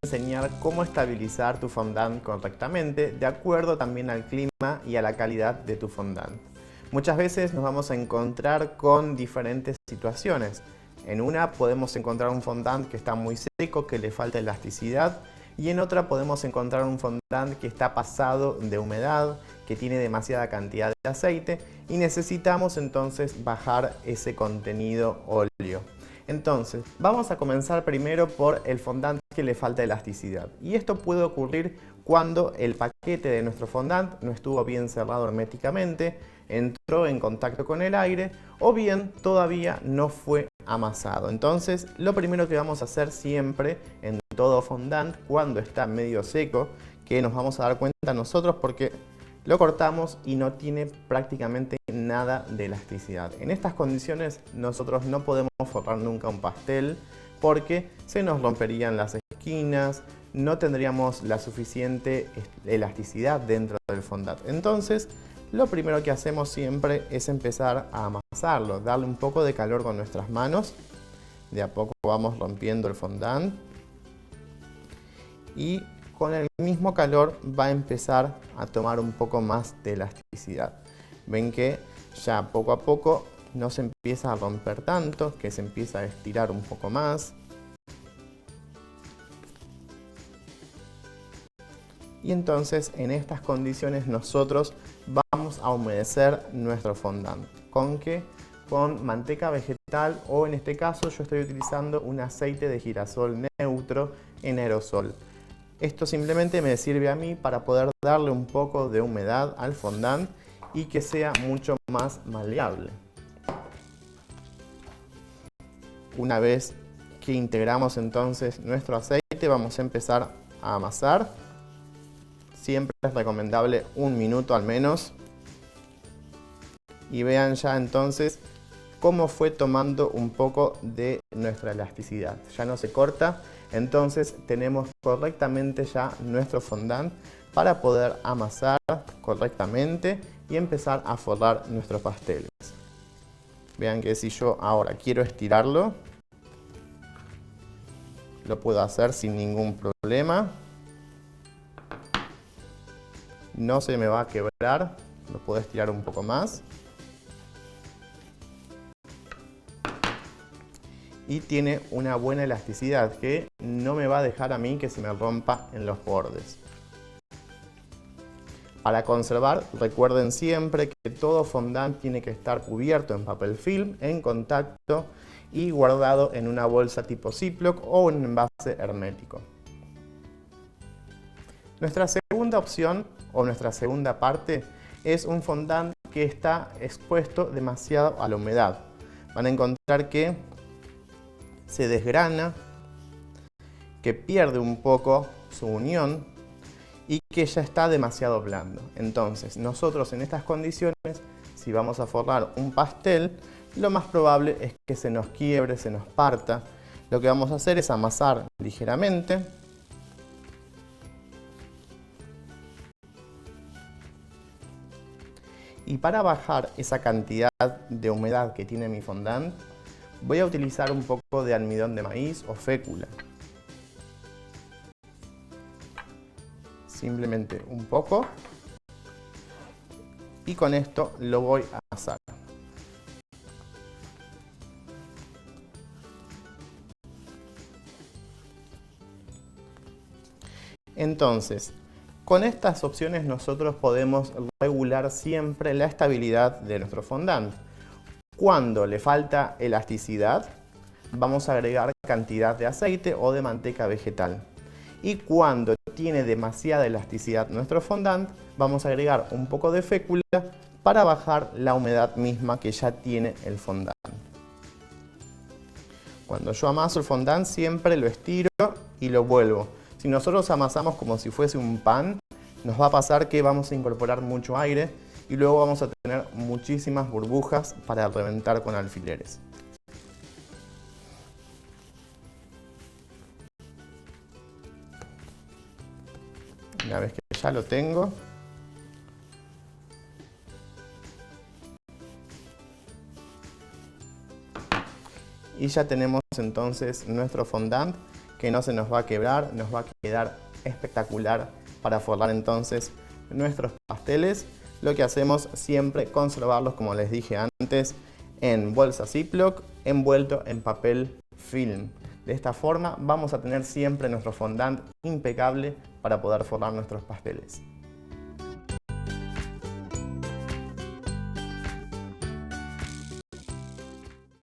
enseñar cómo estabilizar tu fondant correctamente de acuerdo también al clima y a la calidad de tu fondant. Muchas veces nos vamos a encontrar con diferentes situaciones. En una podemos encontrar un fondant que está muy seco, que le falta elasticidad, y en otra podemos encontrar un fondant que está pasado de humedad, que tiene demasiada cantidad de aceite y necesitamos entonces bajar ese contenido óleo. Entonces, vamos a comenzar primero por el fondant que le falta elasticidad. Y esto puede ocurrir cuando el paquete de nuestro fondant no estuvo bien cerrado herméticamente, entró en contacto con el aire o bien todavía no fue amasado. Entonces, lo primero que vamos a hacer siempre en todo fondant cuando está medio seco, que nos vamos a dar cuenta nosotros porque lo cortamos y no tiene prácticamente nada de elasticidad. En estas condiciones nosotros no podemos forrar nunca un pastel porque se nos romperían las esquinas, no tendríamos la suficiente elasticidad dentro del fondant. Entonces, lo primero que hacemos siempre es empezar a amasarlo, darle un poco de calor con nuestras manos. De a poco vamos rompiendo el fondant y con el mismo calor va a empezar a tomar un poco más de elasticidad. Ven que ya poco a poco no se empieza a romper tanto, que se empieza a estirar un poco más. Y entonces en estas condiciones nosotros vamos a humedecer nuestro fondant. ¿Con qué? Con manteca vegetal o en este caso yo estoy utilizando un aceite de girasol neutro en aerosol. Esto simplemente me sirve a mí para poder darle un poco de humedad al fondant y que sea mucho más maleable. Una vez que integramos entonces nuestro aceite, vamos a empezar a amasar. Siempre es recomendable 1 minuto al menos. Y vean ya entonces cómo fue tomando un poco de nuestra elasticidad. Ya no se corta, entonces tenemos correctamente ya nuestro fondant para poder amasar correctamente y empezar a forrar nuestros pasteles. Vean que si yo ahora quiero estirarlo, lo puedo hacer sin ningún problema. No se me va a quebrar, lo puedo estirar un poco más. Y tiene una buena elasticidad que no me va a dejar a mí que se me rompa en los bordes. Para conservar, recuerden siempre que todo fondant tiene que estar cubierto en papel film, en contacto y guardado en una bolsa tipo Ziploc o en un envase hermético. Nuestra segunda opción o nuestra segunda parte es un fondant que está expuesto demasiado a la humedad. Van a encontrar que se desgrana, que pierde un poco su unión y que ya está demasiado blando. Entonces, nosotros en estas condiciones, si vamos a forrar un pastel, lo más probable es que se nos quiebre, se nos parta. Lo que vamos a hacer es amasar ligeramente. Y para bajar esa cantidad de humedad que tiene mi fondant, voy a utilizar un poco de almidón de maíz o fécula. Simplemente un poco. Y con esto lo voy a amasar. Entonces, con estas opciones nosotros podemos regular siempre la estabilidad de nuestro fondant. Cuando le falta elasticidad, vamos a agregar cantidad de aceite o de manteca vegetal. Y cuando tiene demasiada elasticidad nuestro fondant, vamos a agregar un poco de fécula para bajar la humedad misma que ya tiene el fondant. Cuando yo amaso el fondant siempre lo estiro y lo vuelvo. Si nosotros amasamos como si fuese un pan, nos va a pasar que vamos a incorporar mucho aire y luego vamos a tener muchísimas burbujas para reventar con alfileres. Una vez que ya lo tengo, y ya tenemos entonces nuestro fondant que no se nos va a quebrar, nos va a quedar espectacular para forrar entonces nuestros pasteles. Lo que hacemos siempre conservarlos, como les dije antes, en bolsa Ziploc envuelto en papel film. De esta forma vamos a tener siempre nuestro fondant impecable para poder forrar nuestros pasteles.